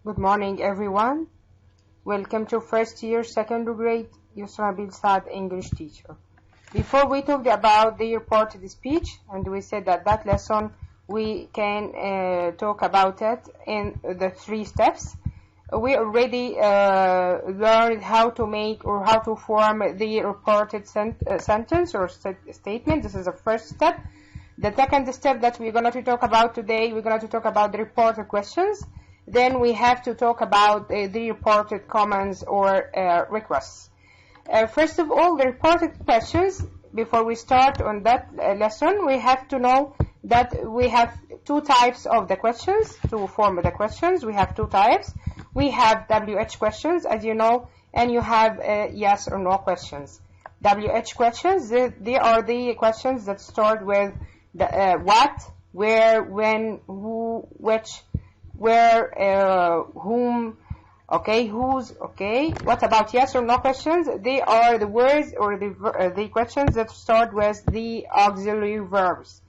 Good morning, everyone. Welcome to first year, second grade, Yusra Bilsad English teacher. Before we talked about the reported speech, and we said that lesson we can talk about it in the 3 steps. We already learned how to make or how to form the reported sentence or statement. This is the first step. The second step that we're going to talk about today, we're going to talk about the reported questions. Then we have to talk about the reported comments or requests. First of all, the reported questions, before we start on that lesson, we have to know that we have 2 types of the questions. To form the questions, we have 2 types. We have WH questions, as you know, and you have yes or no questions. WH questions, they are the questions that start with the what, where, when, who, which, where, whom, okay, whose, okay. What about yes or no questions? They are the words or the questions that start with the auxiliary verbs.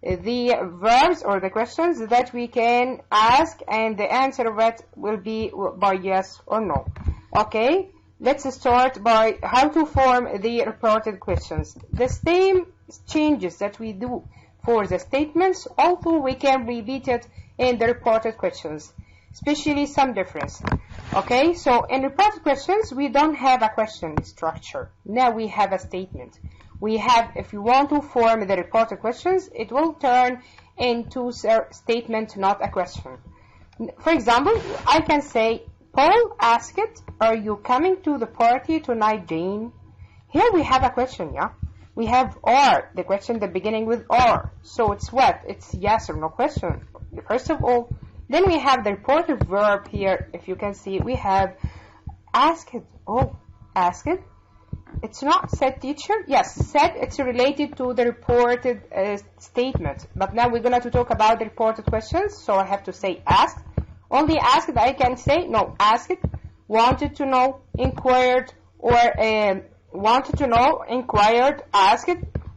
The verbs or the questions that we can ask, and the answer of it will be by yes or no. Okay, let's start by how to form the reported questions. The same changes that we do for the statements, although we can repeat it in the reported questions, especially some difference. Okay, so in reported questions, we don't have a question structure. Now we have a statement. We have, if you want to form the reported questions, it will turn into a statement, not a question. For example, I can say, Paul asked, are you coming to the party tonight, Jane? Here we have a question, yeah? We have are, the question the beginning with are. So it's what? It's yes or no question. First of all, then we have the reported verb here. If you can see, we have asked. Oh, asked. It's not said, teacher. Yes, said, it's related to the reported statement. But now we're going to talk about the reported questions. So I have to say asked. Only asked I can say. No, asked, wanted to know, inquired, or wanted to know, inquired, asked,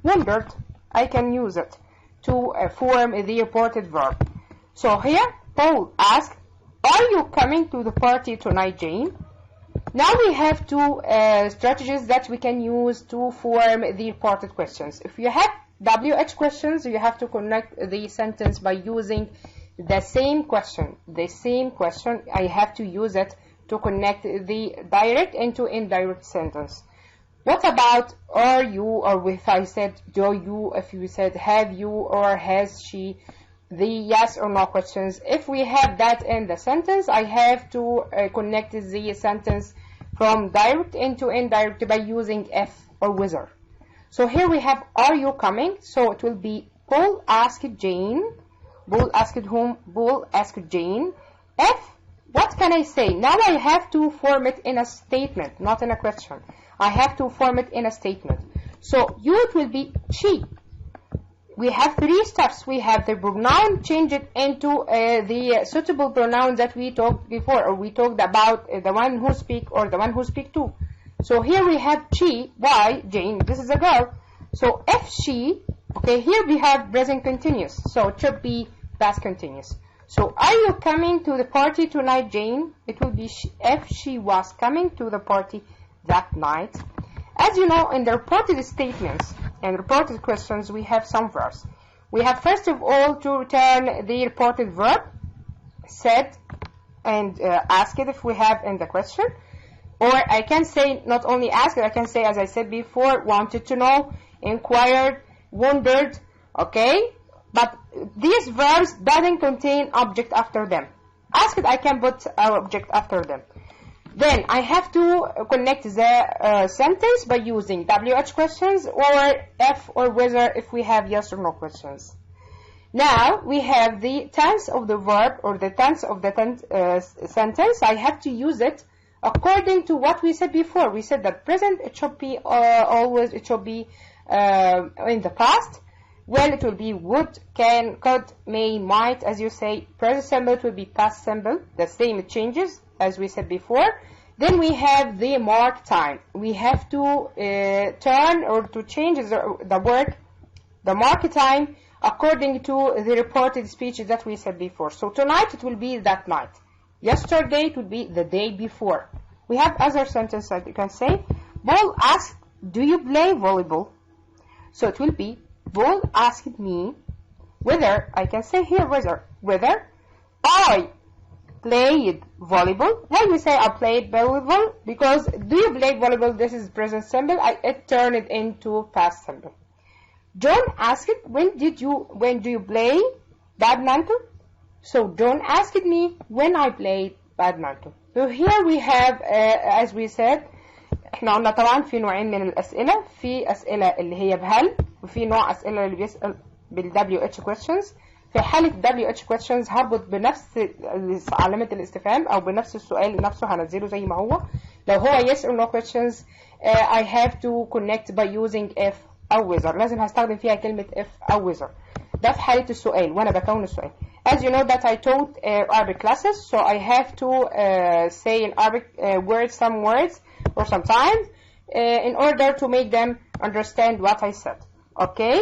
wondered. I can use it to form the reported verb. So here, Paul asked, are you coming to the party tonight, Jane? Now we have 2 strategies that we can use to form the reported questions. If you have WH questions, you have to connect the sentence by using the same question. The same question, I have to use it to connect the direct into indirect sentence. What about are you, or if I said do you, if you said have you or has she, the yes or no questions. If we have that in the sentence, I have to connect the sentence from direct into indirect by using if or whether. So here we have are you coming? So it will be Paul asked Jane. Paul asked whom? Paul asked Jane. If, what can I say? Now I have to form it in a statement, not in a question. I have to form it in a statement. So you, it will be she. We have 3 steps. We have the pronoun, change it into the suitable pronoun that we talked before, or we talked about the one who speak or the one who speak to. So here we have she, why, Jane, this is a girl. So if she, okay, here we have present continuous. So it should be past continuous. So are you coming to the party tonight, Jane? It will be if she was coming to the party that night. As you know, in the reported statements and reported questions, we have some verbs. We have, first of all, to return the reported verb, said and asked if we have in the question. Or I can say not only asked, I can say, as I said before, wanted to know, inquired, wondered, okay? But these verbs doesn't contain object after them. Asked, I can put an object after them. Then I have to connect the sentence by using WH questions or if or whether if we have yes or no questions. Now we have the tense of the verb or the tense of the sentence. I have to use it according to what we said before. We said that present, it should be always, it should be in the past. Well, it will be would, can, could, may, might, as you say. Present simple, it will be past simple. The same changes as we said before. Then we have the mark time. We have to turn or to change the word, the mark time, according to the reported speech that we said before. So tonight it will be that night. Yesterday it would be the day before. We have other sentences that you can say. Paul asked, do you play volleyball? So it will be, Paul asked me whether, I can say here whether I played volleyball. Why we say I played volleyball? Because do you play volleyball? This is present simple. I turn it into past simple. John asked, when do you play badminton? So John asked me when I played badminton. So here we have as we said, احنا قلنا طبعا في نوعين من الأسئلة. في أسئلة اللي هي بهل، وفي نوع أسئلة اللي بيسأل بال WH questions. في حالة WH questions هربط بنفس علامة الاستفهام أو بنفس السؤال نفسه، هنزله زي ما هو. لو هو yes or no questions I have to connect by using if أو whether. لازم هستخدم فيها كلمة if أو whether. ده في حالة السؤال وأنا بكون السؤال. As you know that I taught Arabic classes, so I have to say in Arabic some words or sometimes in order to make them understand what I said. Okay?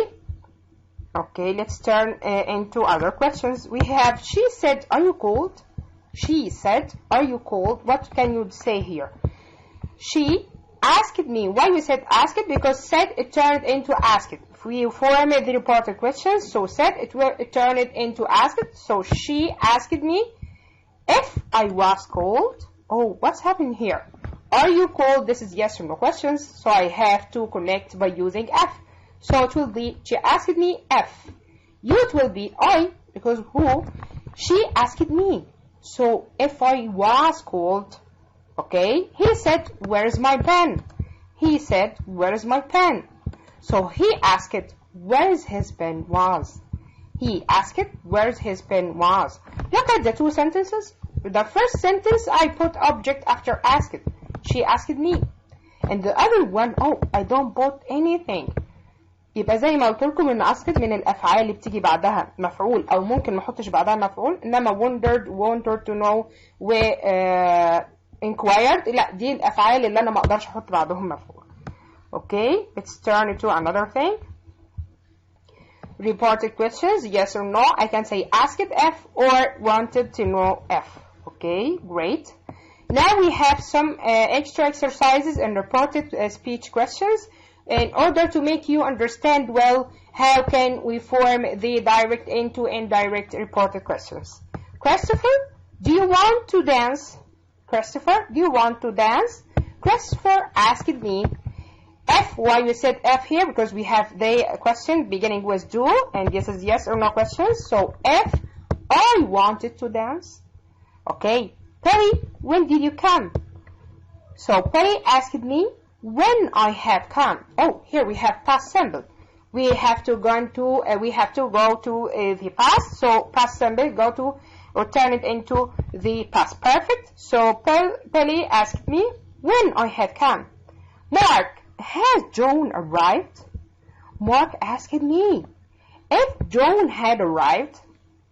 Okay, let's turn into other questions. We have, she said, are you cold? She said, are you cold? What can you say here? She asked me. Why we said asked? Because said it turned into asked. If we form the reported questions, so said it turned it into asked. So she asked me if I was cold. Oh, what's happening here? Are you cold? This is yes or no questions, so I have to connect by using F. So it will be, she asked me F. You, it will be I, because who? She asked me. So if I was cold, okay, he said, where is my pen? He said, where is my pen? So he asked, where is his pen was? He asked, where his pen was. Look at the two sentences. The first sentence, I put object after asked. She asked me. And the other one, oh, I don't put anything. يبقى زي ما قلت لكم ان asked من الافعال اللي بتيجي بعدها مفعول او ممكن ما احطش بعدها مفعول، انما wondered, wanted to know و inquired لا دي الافعال اللي انا ما اقدرش احط بعدهم مفعول. Okay, let's turn to another thing. Reported questions, yes or no. I can say asked F or wanted to know F. Okay, great. Now we have some extra exercises and reported speech questions. In order to make you understand well, how can we form the direct into indirect reported questions? Christopher, do you want to dance? Christopher, do you want to dance? Christopher asked me. F, why we said F here? Because we have the question beginning with do, and this is yes or no questions. So F, I wanted to dance. Okay. Perry, when did you come? So Perry asked me when I have come. Oh, here we have past simple. We have to go to the past. So past simple go to or turn it into the past perfect. So Perry asked me when I had come. Mark, has John arrived? Mark asked me if John had arrived.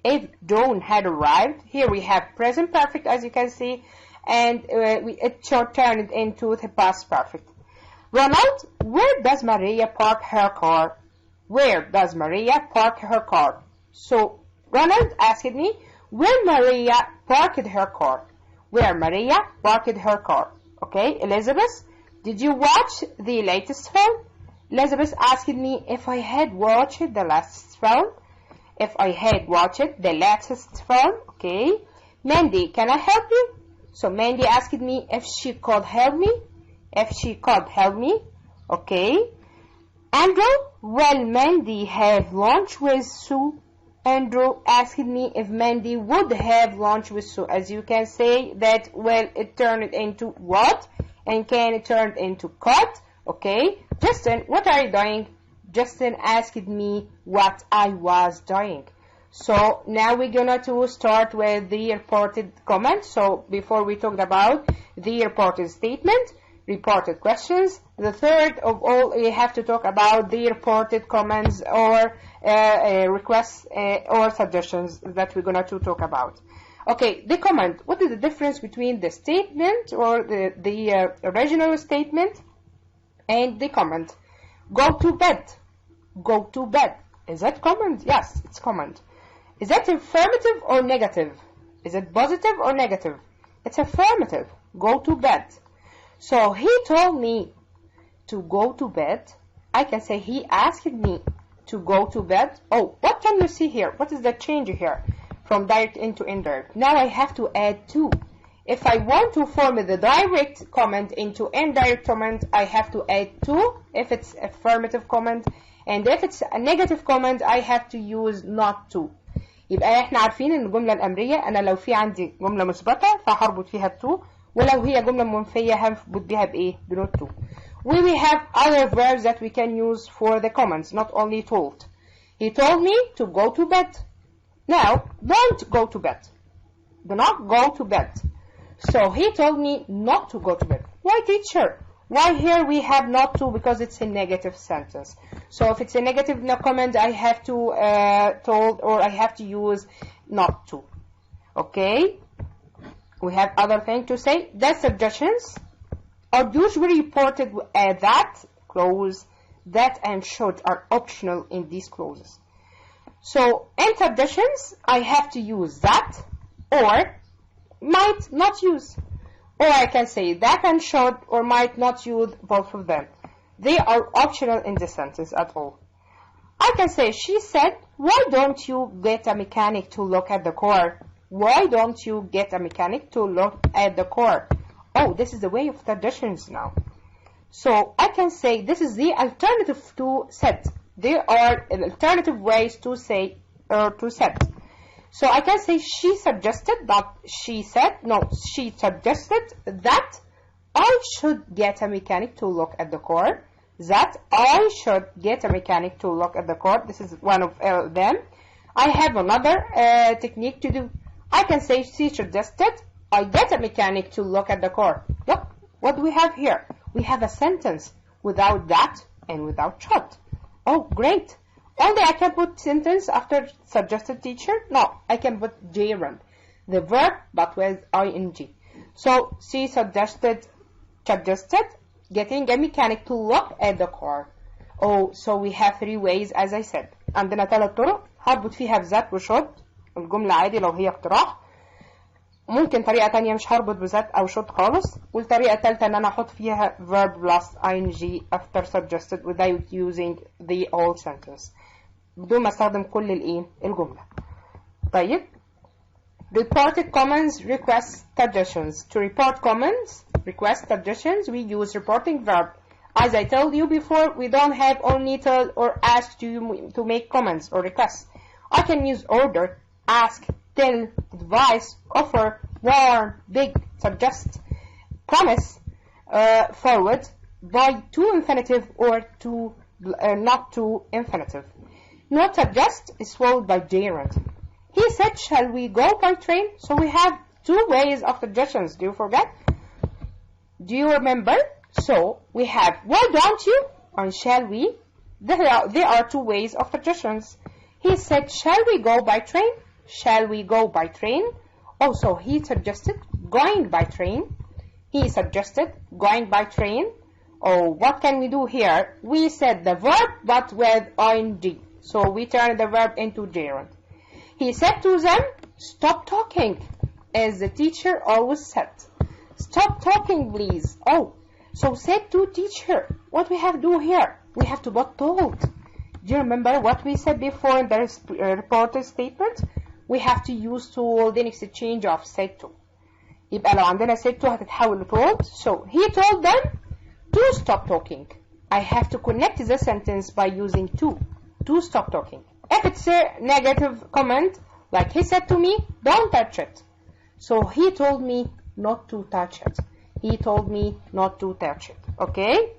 If John had arrived, here we have present perfect as you can see, and it turned it into the past perfect. Ronald, where does Maria park her car? Where does Maria park her car? So Ronald asked me where Maria parked her car. Where Maria parked her car. Okay, Elizabeth, did you watch the latest film? Elizabeth asked me if I had watched the last film. If I had watched the latest film, okay. Mandy, can I help you? So Mandy asked me if she could help me. If she could help me, okay. Andrew, will Mandy have lunch with Sue? Andrew asked me if Mandy would have lunch with Sue. As you can say that, well, it turned into what? And can it turn into could? Okay. Justin, what are you doing? Justin asked me what I was doing. So now we're gonna to start with the reported comment. So before we talked about the reported statement, reported questions, the third of all we have to talk about the reported comments or requests or suggestions that we're gonna to talk about. Okay, the comment. What is the difference between the statement or the original statement and the comment? Go to bed. Go to bed. Is that comment? Yes, it's comment. Is that affirmative or negative? Is it positive or negative? It's affirmative. Go to bed. So he told me to go to bed. I can say he asked me to go to bed. Oh, what can you see here? What is the change here from direct into indirect? Now I have to add to. If I want to form the direct comment into indirect comment, I have to add to if it's affirmative comment. And if it's a negative comment, I have to use not to. يبقى احنا عارفين ان الجملة الأمرية أنا لو في عندي جملة مثبتة فهربط فيها to، ولو هي جملة منفية هربط بيها بإيه؟ بنوت to. We have other verbs that we can use for the comments, not only told. He told me to go to bed. Now, don't go to bed. Do not go to bed. So he told me not to go to bed. Why, teacher? Why here we have not to? Because it's a negative sentence. So if it's a negative comment, I have to told, or I have to use not to. Okay? We have other thing to say. The suggestions are usually reported as that clause. That and should are optional in these clauses. So in suggestions, I have to use that or might not use. Or I can say that and should or might not use both of them. They are optional in the sentence at all. I can say, she said, why don't you get a mechanic to look at the car? Why don't you get a mechanic to look at the car? Oh, this is the way of suggestions now. So I can say this is the alternative to said. There are alternative ways to say or to said. So I can say she suggested, not she said. No, she suggested that I should get a mechanic to look at the car. That I should get a mechanic to look at the car. This is one of them. I have another technique to do. I can say she suggested I get a mechanic to look at the car. Look, what do we have here? We have a sentence without that and without should. Oh, great. Only I can put sentence after suggested, teacher? No, I can put gerund, the verb, but with ing. So she suggested getting a mechanic to look at the car. Oh, so we have three ways as I said. عندنا 3 طرق هربط فيها بذات وشود الجملة عادي لو هي اقتراح. ممكن طريقة تانية مش هربط بذات أو شود خالص. والطريقة الثالثة إن أنا أحط فيها verb plus ing after suggested without using the whole sentence. بدون ما استخدم كل الجملة. طيب. Reported comments, request, suggestions. To report comments, request, suggestions, we use reporting verb. As I told you before, we don't have only tell or ask to make comments or requests. I can use order, ask, tell, advise, offer, warn, beg, suggest, promise, forward, by to infinitive or to not to infinitive. Not suggest is followed by gerund. He said, shall we go by train? So we have 2 ways of suggestions. Do you forget? Do you remember? So we have, why don't you? And shall we? There are 2 ways of suggestions. He said, shall we go by train? Shall we go by train? Also, he suggested going by train. He suggested going by train. Oh, what can we do here? We said the verb, but with ing. So we turn the verb into gerund. He said to them, stop talking, as the teacher always said. Stop talking, please. Oh, so said to teacher. What we have to do here? We have to put told. Do you remember what we said before in the reported statement? We have to use told in exchange of said to. يبقى لو عندنا said to هتتحول لtold. So he told them to stop talking. I have to connect the sentence by using to stop talking. If it's a negative comment, like he said to me, don't touch it. So he told me not to touch it. He told me not to touch it. Okay?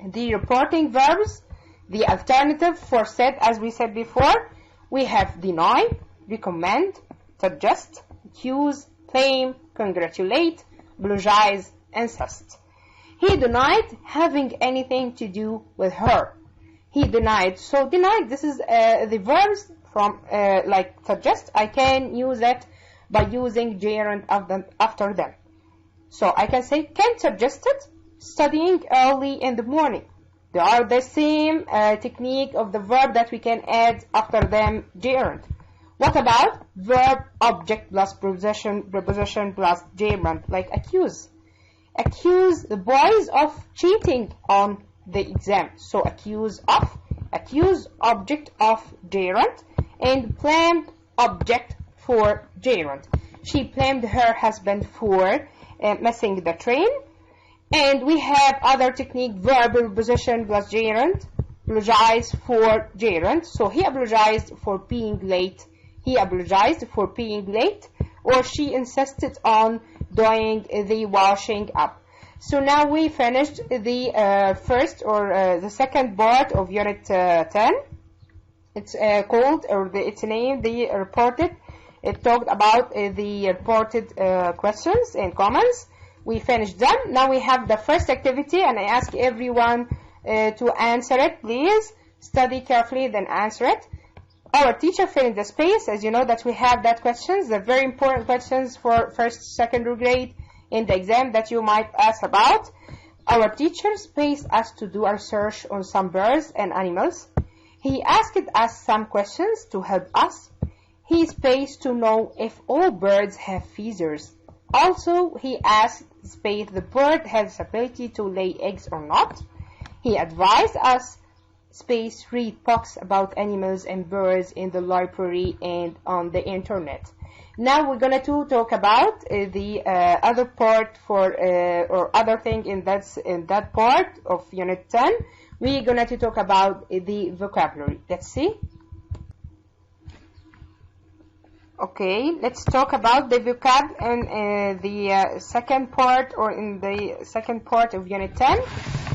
The reporting verbs, the alternative for said, as we said before, we have deny, recommend, suggest, accuse, claim, congratulate, apologize, insist. He denied having anything to do with her. He denied. So denied, this is the verbs from like suggest. I can use it by using gerund after them. So I can say, Ken suggested studying early in the morning. They are the same technique of the verb that we can add after them gerund. What about verb, object plus preposition plus gerund, like accuse? Accuse the boys of cheating on the exam. So accuse of, accuse object of gerund, and blame object for gerund. She blamed her husband for missing the train. And we have other technique, verb, preposition plus gerund. Apologize for gerund. So he apologized for being late. He apologized for being late, or she insisted on doing the washing up. So now we finished the first or the second part of Unit 10. It's called, or it's named, the reported. It talked about the reported questions and comments. We finished them. Now we have the first activity, and I ask everyone to answer it. Please study carefully, then answer it. Our teacher fill in the space. As you know that we have that questions, the very important questions for first, secondary grade in the exam that you might ask about. Our teacher spaced us to do a research on some birds and animals. He asked us some questions to help us. He spaced to know if all birds have feathers. Also, he asked space the bird has the ability to lay eggs or not. He advised us space read books about animals and birds in the library and on the internet. Now we're going to talk about the other part for or other thing in that part of Unit 10. We're going to talk about the vocabulary. Let's see. Okay, let's talk about the vocab in the second part, or in the second part of Unit 10.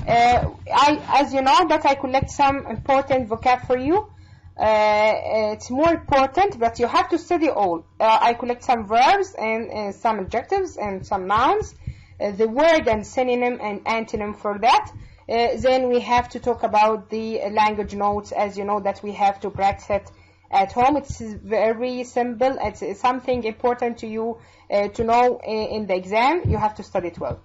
As you know that I collect some important vocab for you. It's more important, but you have to study all. I collect some verbs and some adjectives and some nouns, the word and synonym and antonym for that. Then we have to talk about the language notes. As you know that we have to practice it at home. It's very simple. It's something important to you to know in the exam. You have to study it well.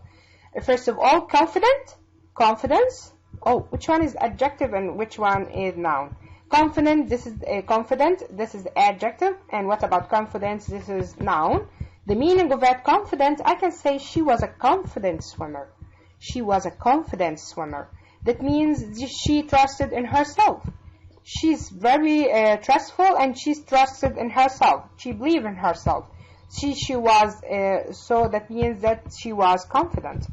First of all, confident, confidence. Oh, which one is adjective and which one is noun? Confident, this is confident, this is the adjective. And what about confidence? This is noun. The meaning of that confident, I can say she was a confident swimmer. She was a confident swimmer. That means she trusted in herself. She's very trustful, and she's trusted in herself. She believed in herself. She was, so that means that she was confident.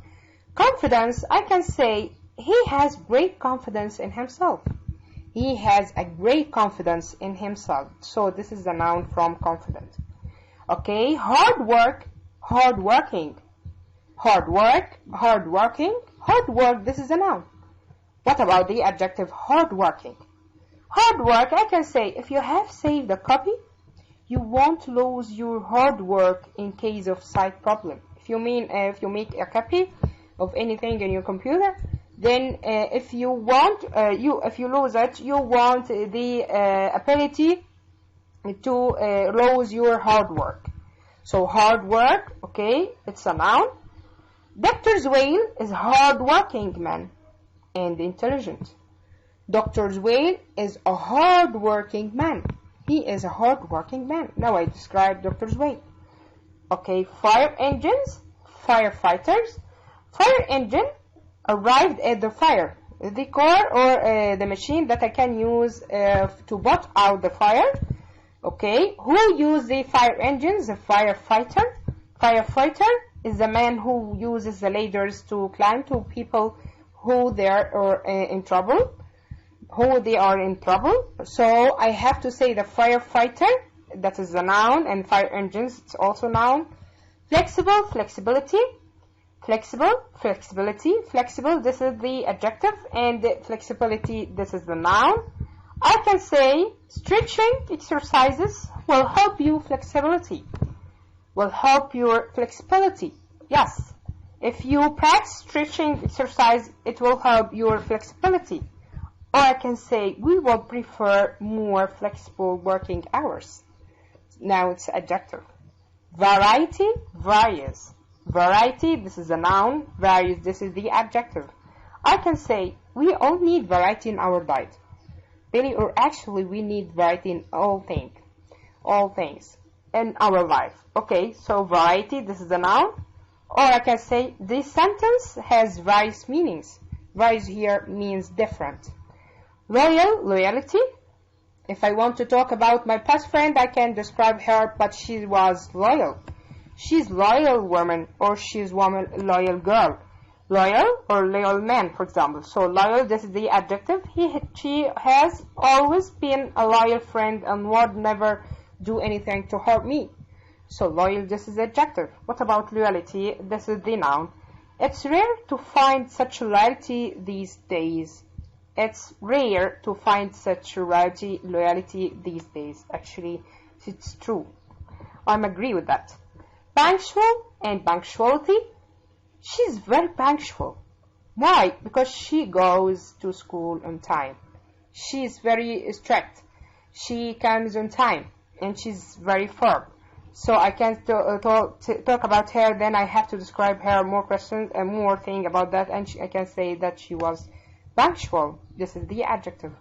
Confidence, I can say he has great confidence in himself. He has a great confidence in himself. So this is the noun from confident. Okay, hard work, hard working. Hard work, hard working. Hard work, this is a noun. What about the adjective hard working? Hard work, I can say if you have saved a copy, you won't lose your hard work in case of sight problem. If you make a copy of anything in your computer, then if you lose it, you want the ability to lose your hard work. So hard work, okay, it's a noun. Dr. Whale is hard-working man and intelligent. Dr. Whale is a hard-working man. He is a hard-working man. Now I describe Dr. Whale. Okay, fire engines, firefighters. Fire engine arrived at the fire. The car or the machine that I can use to put out the fire. Okay, who used the fire engines? The firefighter. Firefighter is the man who uses the ladders to climb to people who they are in trouble. Who they are in trouble. So I have to say the firefighter, that is the noun, and fire engines, it's also noun. Flexible, flexibility. Flexible, flexibility. Flexible, this is the adjective, and the flexibility, this is the noun. I can say stretching exercises will help you flexibility. Will help your flexibility. Yes. If you practice stretching exercise, it will help your flexibility. Or I can say we will prefer more flexible working hours. Now it's adjective. Variety, varies. Variety, this is a noun. Varies, this is the adjective. I can say we all need variety in our diet. Really, or actually we need variety in all things. all things in our life. Okay, so variety, this is the noun. Or I can say this sentence has various meanings. Various here means different. Loyal, loyalty. If I want to talk about my best friend, I can describe her, but she was loyal. She's loyal woman, or she's woman loyal girl. Loyal or loyal man, for example. So loyal, this is the adjective. She has always been a loyal friend and would never do anything to hurt me. So loyal, this is the adjective. What about loyalty? This is the noun. It's rare to find such loyalty these days. It's rare to find such loyalty these days. Actually, it's true. I agree with that. Punctual and punctuality. She's very punctual. Why? Because she goes to school on time. She's very strict. She comes on time, and she's very firm. So I can't talk about her. Then I have to describe her more questions and more thing about that, and I can say that she was punctual. This is the adjective.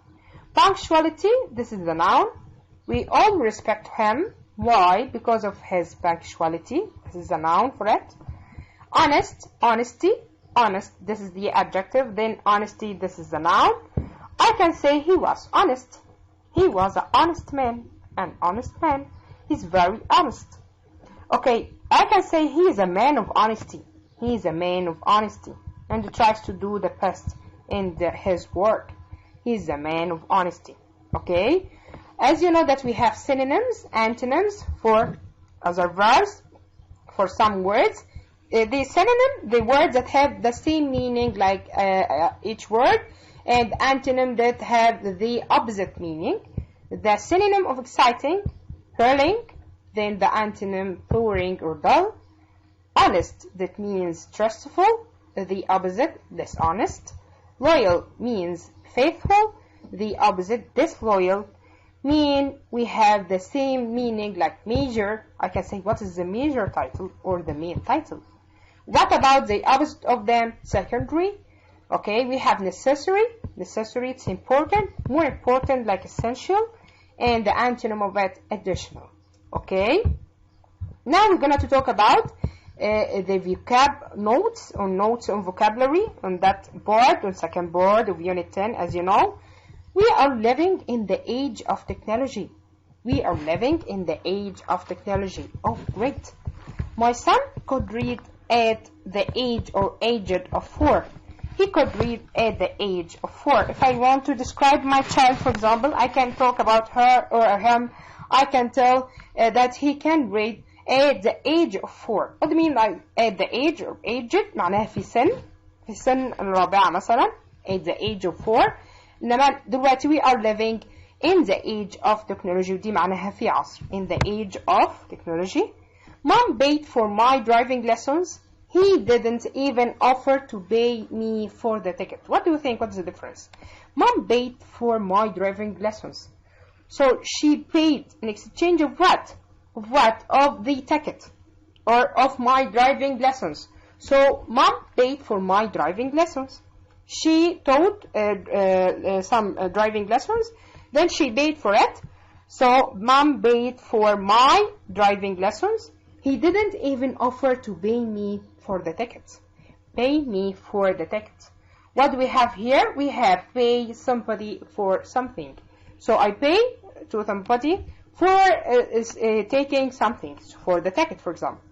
Punctuality, this is the noun. We all respect him. Why? Because of his punctuality. This is the noun for it. Honest, honesty. Honest, this is the adjective. Then honesty, this is the noun. I can say he was honest. He was an honest man. An honest man. He's very honest. Okay, I can say he is a man of honesty. He is a man of honesty. And he tries to do the best in his work. He's a man of honesty. Okay? As you know that we have synonyms, antonyms for other verbs, for some words. The synonym, the words that have the same meaning like each word, and antonym that have the opposite meaning. The synonym of exciting, thrilling, then the antonym boring or dull. Honest, that means trustful, the opposite, dishonest. Loyal means faithful, the opposite, disloyal. Mean, we have the same meaning like major. I can say what is the major title or the main title. What about the opposite of them? Secondary. Okay, we have necessary. Necessary, it's important, more important like essential. And the antonym of it, additional. Okay, now we're going to talk about the vocab notes on vocabulary on that board, on second board of Unit 10. As you know, we are living in the age of technology. We are living in the age of technology. Oh, great. My son could read at the age or aged of 4. He could read at the age of 4. If I want to describe my child, for example, I can talk about her or him. I can tell that he can read at the age of 4. What do you mean like at the age or aged؟ معناها في سن الرابعة مثلا. At the age of 4. إنما دلوقتي we are living in the age of technology. ودي معناها في عصر. In the age of technology. Mom paid for my driving lessons. He didn't even offer to pay me for the ticket. What do you think? What's the difference? Mom paid for my driving lessons. So she paid in exchange of what? Of what? Of the ticket. Or of my driving lessons. So mom paid for my driving lessons. She taught some driving lessons. Then she paid for it. So mom paid for my driving lessons. He didn't even offer to pay me for the tickets. Pay me for the tickets. What do we have here? We have pay somebody for something. So I pay to somebody for taking something, for the ticket, for example.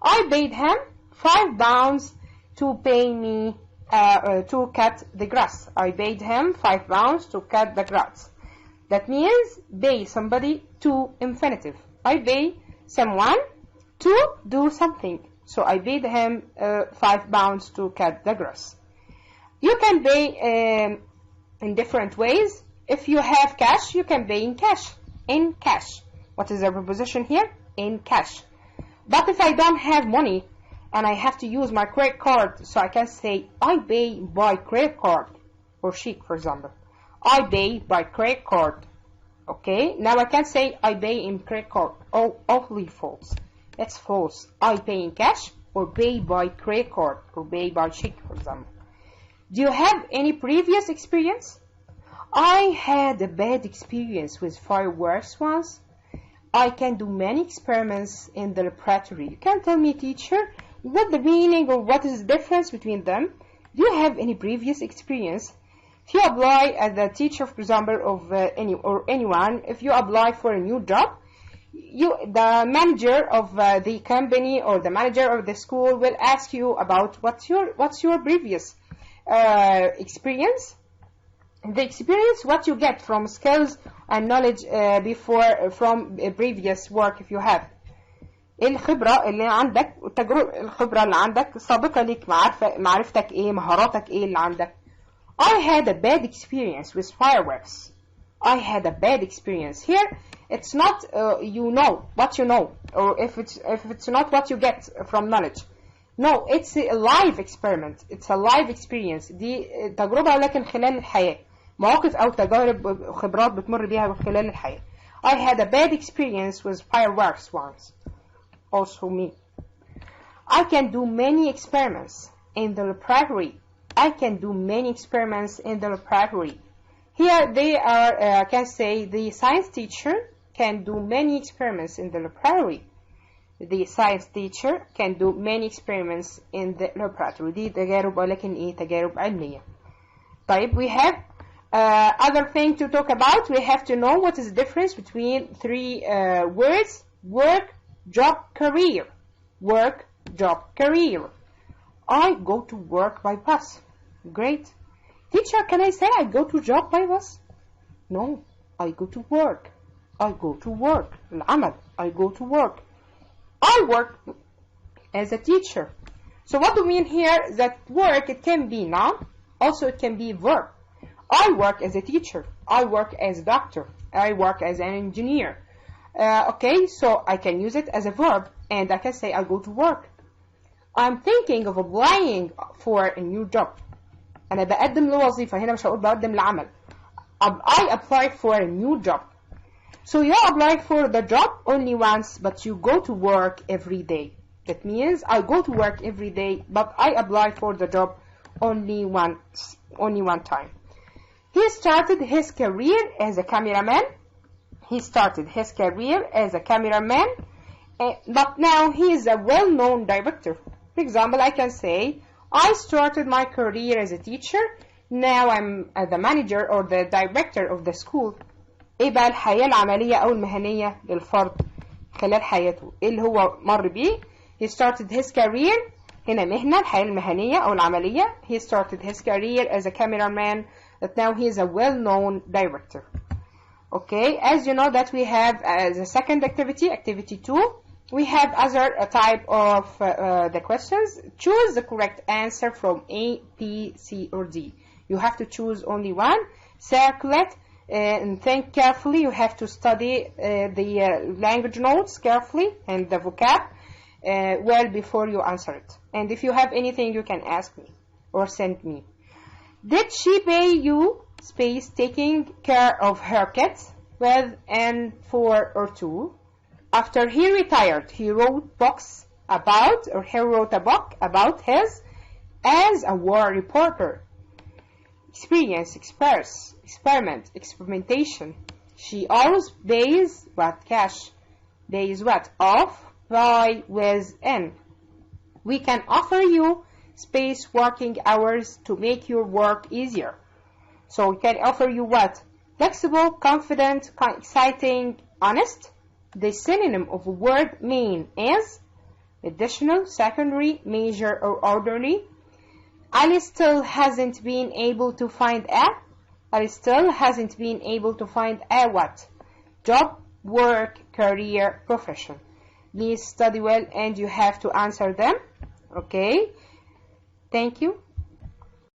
I paid him £5 to pay me to cut the grass. I paid him £5 to cut the grass. That means pay somebody to infinitive. I pay someone to do something. So I paid him £5 to cut the grass. You can pay in different ways. If you have cash, you can pay in cash. In cash. What is the preposition here? In cash. But if I don't have money and I have to use my credit card, so I can say I pay by credit card or check, for example. I pay by credit card. Okay, now I can say I pay in credit card. Oh, awfully false. It's false. I pay in cash or pay by credit card or pay by check, for example. Do you have any previous experience? I had a bad experience with fireworks once. I can do many experiments in the laboratory. You can tell me, teacher, what the meaning or what is the difference between them? Do you have any previous experience? If you apply as a teacher, for example, of anyone, if you apply for a new job, the manager of the company or the manager of the school will ask you about what's your previous experience. The experience, what you get from skills and knowledge before from previous work if you have. الخبرة اللي عندك الخبرة اللي عندك سابقة ليك معرفتك ايه مهاراتك ايه اللي عندك. I had a bad experience with fireworks. I had a bad experience. Here it's not you know what you know, or if it's not what you get from knowledge. No, it's a live experiment. It's a live experience. دي تجربة لكن خلال الحياة. مواقف أو تجارب خبرات بتمر بيها خلال الحياة. I had a bad experience with fireworks once. Also me. I can do many experiments in the laboratory. I can do many experiments in the laboratory. Here they are, I can say the science teacher can do many experiments in the laboratory. The science teacher can do many experiments in the laboratory. دي تجارب ولكن ايه تجارب علمية. طيب we have other thing to talk about. We have to know what is the difference between three words: work, job, career. Work, job, career. I go to work by bus. Great. Teacher, can I say I go to job by bus? No, I go to work. I go to work. العمل. I go to work. I work as a teacher. So what do we mean here? That work, it can be noun, also it can be verb. I work as a teacher. I work as a doctor. I work as an engineer. Okay, so I can use it as a verb, and I can say I go to work. I'm thinking of applying for a new job. أنا بقدم لوظيفة. هنا مش هقول بقدم لعمل. I apply for a new job. So you apply for the job only once, but you go to work every day. That means I go to work every day, but I apply for the job only one time. He started his career as a cameraman. He started his career as a cameraman, but now he is a well-known director. For example, I can say, I started my career as a teacher. Now I'm the manager or the director of the school. ايه بقى الحياة العملية أو المهنية للفرد خلال حياته؟ ايه اللي هو مر بيه؟ He started his career. هنا مهنة الحياة المهنية أو العملية. He started his career as a cameraman, but now he is a well-known director. Okay, as you know that we have the second activity, activity 2. We have other type of the questions. Choose the correct answer from A, B, C, or D. You have to choose only one. Circle it and think carefully. You have to study the language notes carefully and the vocab well before you answer it. And if you have anything, you can ask me or send me. Did she pay you space taking care of her kids with an 4 or 2? After he retired, he wrote he wrote a book about his as a war reporter. Experience, experiment, experimentation. She always pays what? Cash. Pays what? Off, by, with, in. We can offer you space working hours to make your work easier. So we can offer you what? Flexible, confident, exciting, honest. The synonym of a word main is additional, secondary, major, or orderly. Ali still hasn't been able to find a. Ali still hasn't been able to find a what? Job, work, career, profession. Please study well and you have to answer them. Okay. Thank you.